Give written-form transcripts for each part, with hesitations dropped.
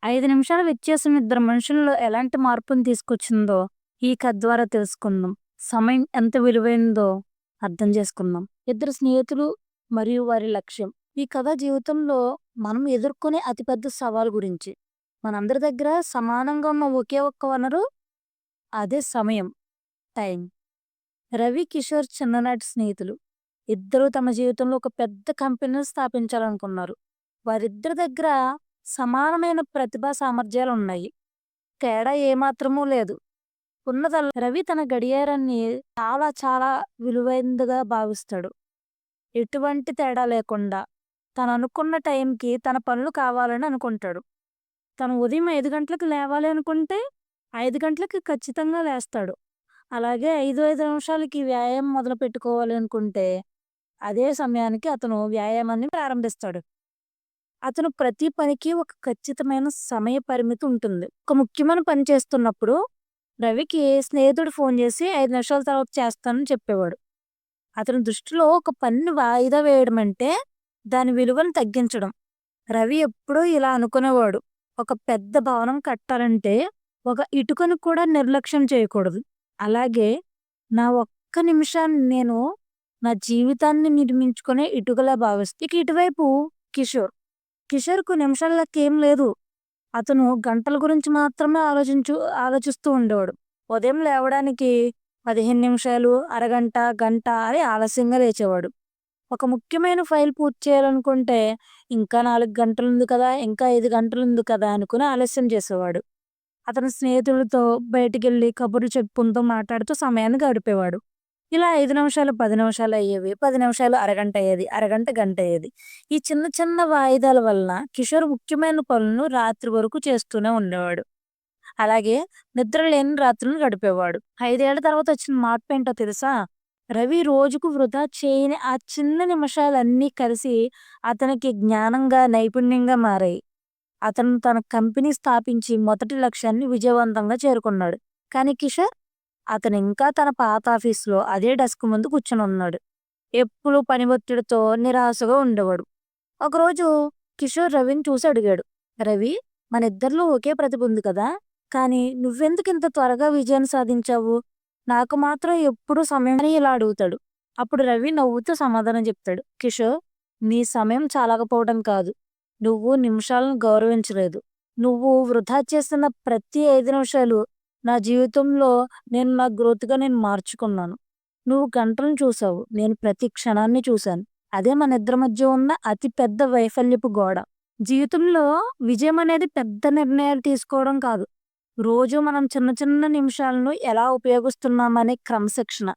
5 నిమిషాల వ్యత్యాసం ఇద్దరు మనుషుల్లో ఎలాంటి మార్పుని తీసుకొచ్చిందో ఈ కథ ద్వారా తెలుసుకుందాం. సమయం ఎంత విలువైందో అర్థం చేసుకుందాం. ఇద్దరు స్నేహితులు మరియు వారి లక్ష్యం. ఈ కథ జీవితంలో మనం ఎదుర్కొనే అతిపెద్ద సవాల్ గురించి. మనందరి దగ్గర సమానంగా ఉన్న ఒకే ఒక్క వనరు అదే సమయం. టైం. రవి, కిషోర్ చిన్ననాటి స్నేహితులు. ఇద్దరూ తమ జీవితంలో ఒక పెద్ద కంపెనీని స్థాపించాలనుకున్నారు. వారిద్దరి దగ్గర సమానమైన ప్రతిభా సామర్థ్యాలున్నాయి. తేడా ఏమాత్రమూ లేదు. ఉన్నదల్లా రవి తన గడియారాన్ని చాలా చాలా విలువైందిగా భావిస్తాడు. ఎటువంటి తేడా లేకుండా తననుకున్న టైంకి తన పనులు కావాలని అనుకుంటాడు. తను ఉదయం 5 గంటలకు లేవాలి అనుకుంటే 5 గంటలకి ఖచ్చితంగా లేస్తాడు. అలాగే 5 నిమిషాలకి వ్యాయామం మొదలుపెట్టుకోవాలి అనుకుంటే అదే సమయానికి అతను వ్యాయామాన్ని ప్రారంభిస్తాడు. అతను ప్రతి పనికి ఒక ఖచ్చితమైన సమయ పరిమితి ఉంటుంది. ఒక ముఖ్యమైన పని చేస్తున్నప్పుడు రవికి స్నేహితుడు ఫోన్ చేసి 5 నిమిషాల తర్వాత చేస్తానని చెప్పేవాడు. అతని దృష్టిలో ఒక పనిని వాయిదా వేయడం అంటే దాని విలువను తగ్గించడం. రవి ఎప్పుడూ ఇలా అనుకునేవాడు. ఒక పెద్ద భవనం కట్టాలంటే ఒక ఇటుకను కూడా నిర్లక్ష్యం చేయకూడదు. అలాగే నా ఒక్క నిమిషాన్ని నేను నా జీవితాన్ని నిర్మించుకునే ఇటుకలా భావిస్తా. ఇక ఇటువైపు కిషోర్. కిషోర్‌కు నిమిషాల లెక్కేం లేదు. అతను గంటల గురించి మాత్రమే ఆలోచిస్తూ ఉండేవాడు. ఉదయం లేవడానికి 15 నిమిషాలు, అరగంట, గంట అని ఆలస్యంగా లేచేవాడు. ఒక ముఖ్యమైన ఫైల్ పూర్తి చేయాలనుకుంటే ఇంకా 4 గంటలుంది కదా! ఇంకా 5 గంటలుంది కదా! అనుకుని ఆలస్యం చేసేవాడు. అతని స్నేహితులతో బయటికెళ్ళి కబుర్లు చెప్పుకుంటూ మాట్లాడుతూ సమయాన్ని గడిపేవాడు. ఇలా 5 నిమిషాలు 10 నిమిషాలు అయ్యేవి. 10 నిమిషాలు అరగంట అయ్యేది. అరగంట గంట అయ్యేది. ఈ చిన్న చిన్న వాయిదాల వలన కిషోర్ ముఖ్యమైన పనులను రాత్రి వరకు చేస్తూనే ఉండేవాడు. అలాగే నిద్ర లేని రాత్రులను గడిపేవాడు. 5 ఏళ్ల తర్వాత వచ్చిన మార్పేంటో తెలుసా? రవి రోజుకు వృధా చేయని ఆ చిన్న నిమిషాలన్నీ కలిసి అతనికి జ్ఞానంగా, నైపుణ్యంగా మారాయి. అతను తన కంపెనీ స్థాపించి మొదటి లక్ష్యాన్ని విజయవంతంగా చేరుకున్నాడు. కానీ కిషోర్ అతనింకా తన పాత ఆఫీస్‌లో అదే డెస్క్ ముందు కూర్చొనున్నాడు. ఎప్పుడూ పని ఒత్తిడితో నిరాశగా ఉండేవాడు. ఒకరోజు కిషోర్ రవిని చూసి అడిగాడు. రవి, మనిద్దరిలో ఒకే ప్రతిభ ఉంది కదా! కానీ నువ్వెందుకింత త్వరగా విజయాన్ని సాధించావు? నాకు మాత్రం ఎప్పుడూ సమయం అని ఇలా అడుగుతాడు. అప్పుడు రవి నవ్వుతూ సమాధానం చెప్తాడు. కిషోర్, నీ సమయం చాలకపోవడం కాదు. నువ్వు నిమిషాలను గౌరవించలేదు. నువ్వు వృధా చేసిన ప్రతి 5 నిమిషాలు నా జీవితంలో నా గ్రోత్‌గా నేను మార్చుకున్నాను. నువ్వు గంటలను చూసావు. నేను ప్రతి క్షణాన్ని చూశాను. అదే మనిద్దరి మధ్య ఉన్న అతి పెద్ద వైఫల్యపు గోడ. జీవితంలో విజయం అనేది పెద్ద నిర్ణయాలు తీసుకోవడం కాదు. రోజు మనం చిన్న చిన్న నిమిషాలను ఎలా ఉపయోగిస్తున్నామనే క్రమశిక్షణ.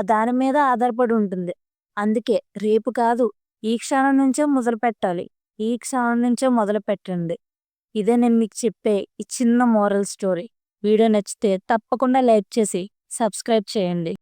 దాని మీద ఆధారపడి ఉంటుంది. అందుకే రేపు కాదు, ఈ క్షణం నుంచే మొదలుపెట్టాలి. ఈ క్షణం నుంచే మొదలుపెట్టండి. ఇదే నేను మీకు చెప్పే ఈ చిన్న మోరల్ స్టోరీ. వీడియో నచ్చితే తప్పకుండా లైక్ చేసి సబ్స్క్రైబ్ చేయండి.